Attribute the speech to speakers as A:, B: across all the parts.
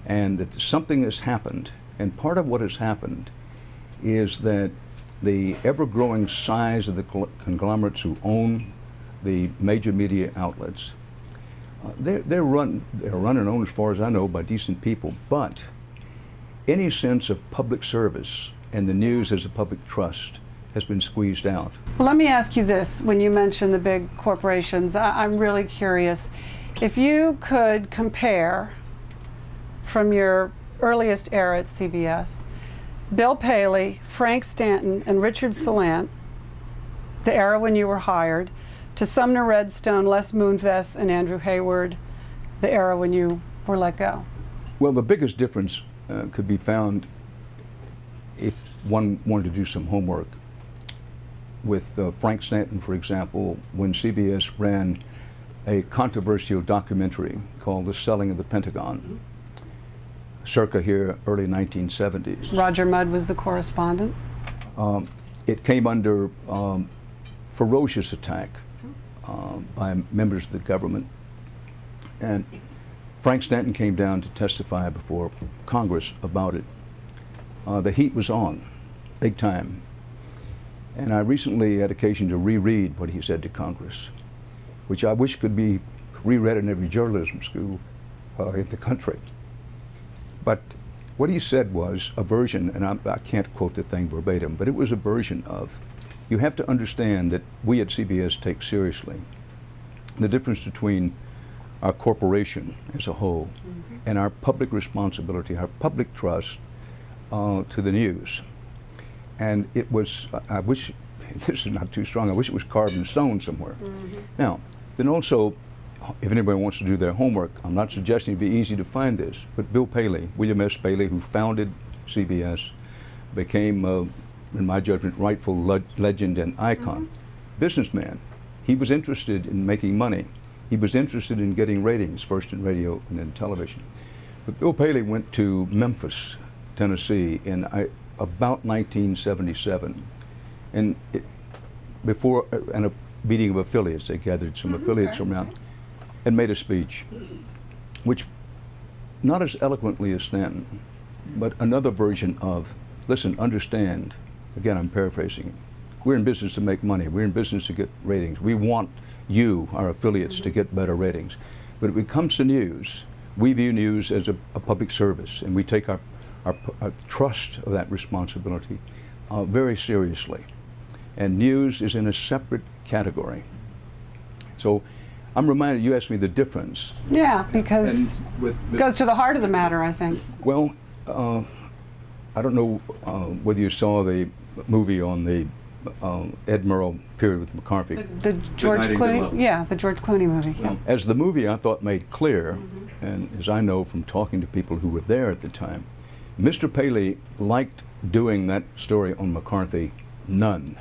A: and that something has happened. And part of what has happened is that the ever-growing size of the conglomerates who own the major media outlets, they're run and owned, as far as I know, by decent people, but any sense of public service and the news as a public trust has been squeezed out.
B: Well, let me ask you this. When you mention the big corporations, I'm really curious. If you could compare from your earliest era at CBS, Bill Paley, Frank Stanton, and Richard Salant, the era when you were hired, to Sumner Redstone, Les Moonves, and Andrew Hayward, the era when you were let go.
A: Well, the biggest difference could be found if one wanted to do some homework with Frank Stanton, for example, when CBS ran a controversial documentary called The Selling of the Pentagon, circa here, early 1970s.
B: Roger Mudd was the correspondent.
A: It came under ferocious attack by members of the government. And Frank Stanton came down to testify before Congress about it. The heat was on, big time. And I recently had occasion to reread what he said to Congress, which I wish could be reread in every journalism school in the country. But what he said was a version, and I can't quote the thing verbatim, but it was a version of, you have to understand that we at CBS take seriously the difference between our corporation as a whole and our public responsibility, our public trust to the news. And it was, I wish, this is not too strong, I wish it was carved in stone somewhere. Now, then also, if anybody wants to do their homework, I'm not suggesting it'd be easy to find this, but Bill Paley, William S. Paley, who founded CBS, became, in my judgment, rightful legend and icon. Businessman. He was interested in making money. He was interested in getting ratings, first in radio and then television. But Bill Paley went to Memphis, Tennessee in about 1977. And before a meeting of affiliates, they gathered some affiliates around and made a speech, which, not as eloquently as Stanton, but another version of, listen, understand, again, I'm paraphrasing, we're in business to make money, we're in business to get ratings, we want you, our affiliates, to get better ratings. But when it comes to news, we view news as a public service, and we take our trust of that responsibility very seriously. And news is in a separate category. So I'm reminded, you asked me the difference.
B: Yeah, because it goes to the heart of the matter, I think.
A: Well, I don't know whether you saw the movie on the Ed Murrow period with McCarthy.
B: The George Clooney, yeah, the George Clooney movie.
A: Well, as the movie I thought made clear, and as I know from talking to people who were there at the time, Mr. Paley liked doing that story on McCarthy, none,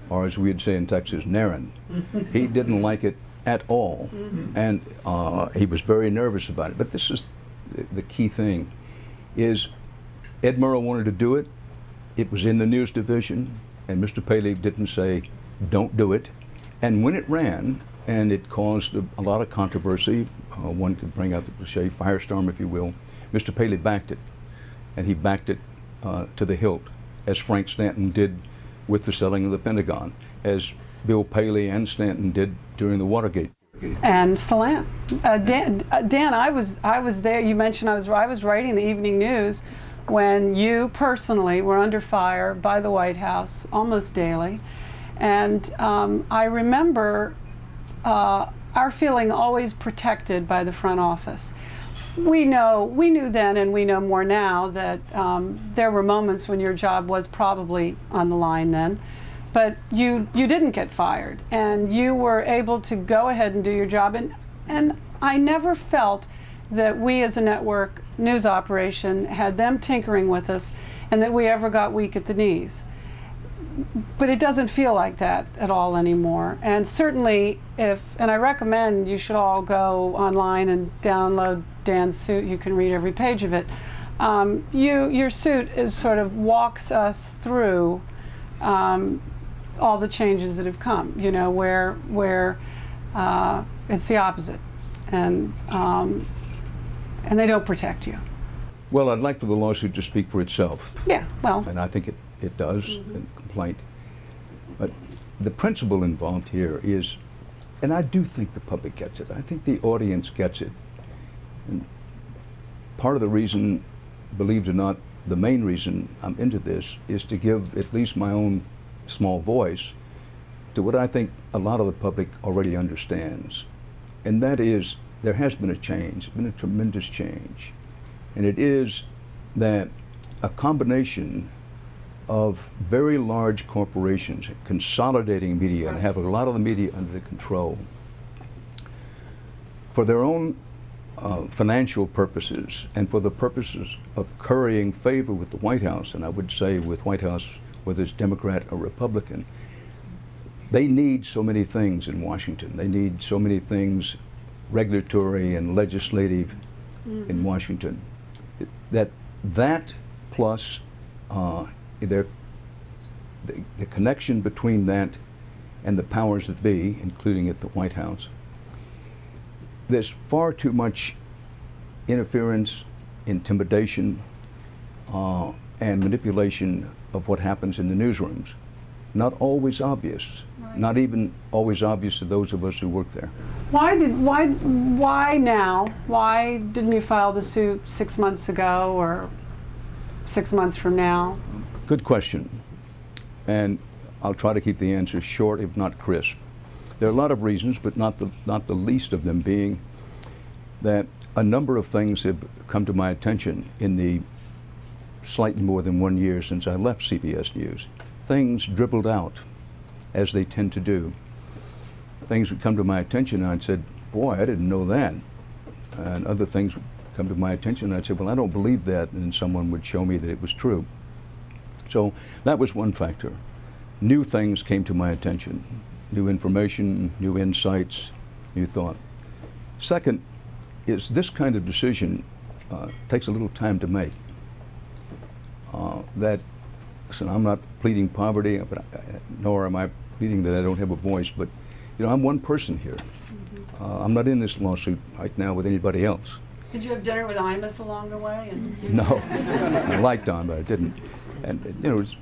A: or as we'd say in Texas, naren. He didn't like it at all, and he was very nervous about it. But this is the key thing, is Ed Murrow wanted to do it, it was in the news division, and Mr. Paley didn't say, don't do it. And when it ran, and it caused a lot of controversy, one could bring out the cliche, firestorm if you will, Mr. Paley backed it. And he backed it to the hilt, as Frank Stanton did with the selling of the Pentagon, as Bill Paley and Stanton did during the Watergate.
B: And Salant. Dan, I was there. You mentioned I was writing the evening news when you personally were under fire by the White House almost daily, and I remember our feeling always protected by the front office. We knew then, and we know more now, that there were moments when your job was probably on the line then, but you didn't get fired, and you were able to go ahead and do your job, and I never felt that we as a network news operation had them tinkering with us and that we ever got weak at the knees. But it doesn't feel like that at all anymore. And certainly and I recommend you should all go online and download Dan's suit. You can read every page of it. Your suit is sort of walks us through all the changes that have come, you know, where it's the opposite. And they don't protect you.
A: Well, I'd like for the lawsuit to speak for itself,
B: Yeah, well,
A: and I think it does, the complaint. But the principle involved here is, and I do think the public gets it, I think the audience gets it. And part of the reason, believe it or not, the main reason I'm into this is to give at least my own small voice to what I think a lot of the public already understands. And that is, there has been a change, been a tremendous change. And it is that a combination of very large corporations consolidating media and having a lot of the media under their control for their own financial purposes and for the purposes of currying favor with the White House, and I would say with White House, whether it's Democrat or Republican, they need so many things in Washington. They need so many things, regulatory and legislative, in Washington. That plus the connection between that and the powers that be, including at the White House, there's far too much interference, intimidation, and manipulation of what happens in the newsrooms. Not always obvious, not even always obvious to those of us who work there.
B: why now? Why didn't you file the suit 6 months ago or 6 months from now?
A: Good question, and I'll try to keep the answer short, if not crisp. There are a lot of reasons, but not the least of them being that a number of things have come to my attention in the slightly more than 1 year since I left CBS News. Things dribbled out, as they tend to do. Things would come to my attention and I'd said, boy, I didn't know that. And other things would come to my attention and I'd say, well, I don't believe that, and then someone would show me that it was true. So that was one factor. New things came to my attention, new information, new insights, new thought. Second is this kind of decision takes a little time to make. Listen, I'm not pleading poverty, nor am I pleading that I don't have a voice, but you know, I'm one person here. I'm not in this lawsuit right now with anybody else.
B: Did you have dinner with Imus along the way?
A: No, I liked Don, but I didn't. And you know, it's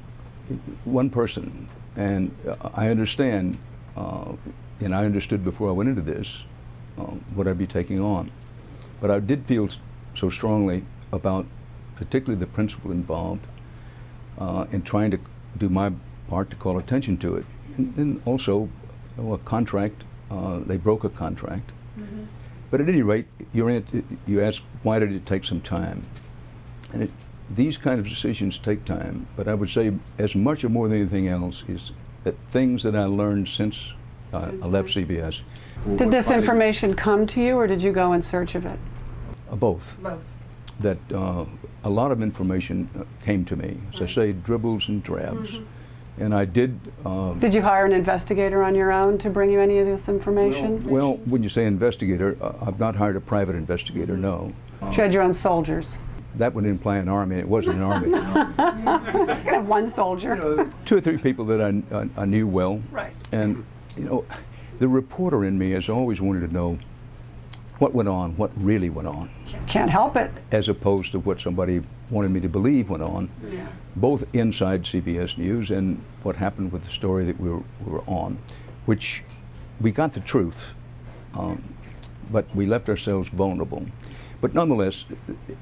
A: one person, and I understand, and I understood before I went into this what I'd be taking on. But I did feel so strongly about particularly the principle involved in trying to do my part to call attention to it. And also, you know, a contract, they broke a contract. But at any rate, you ask, why did it take some time? And these kind of decisions take time, but I would say as much or more than anything else is that things that I learned since I left CBS.
B: Did this information come to you, or did you go in search of it?
A: Both.
B: Both.
A: That a lot of information came to me, as I say, dribbles and drabs. And I did...
B: Did you hire an investigator on your own to bring you any of this information?
A: Well, when you say investigator, I've not hired a private investigator, no.
B: You had your own soldiers.
A: That would imply an army, and it wasn't an army.
B: You have one soldier.
A: You know, 2 or 3 people that I knew well.
B: Right.
A: And, you know, the reporter in me has always wanted to know what went on, what really went on.
B: Can't help it.
A: As opposed to what somebody wanted me to believe went on, both inside CBS News and what happened with the story that we were on, which we got the truth, but we left ourselves vulnerable. But nonetheless,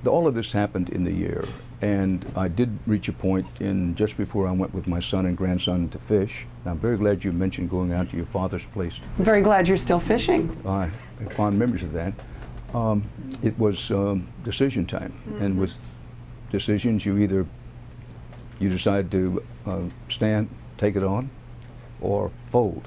A: all of this happened in the year, and I did reach a point just before I went with my son and grandson to fish. And I'm very glad you mentioned going out to your father's place.
B: I'm very glad you're still fishing.
A: I have fond memories of that. It was decision time, and with decisions, you decide to stand, take it on, or fold.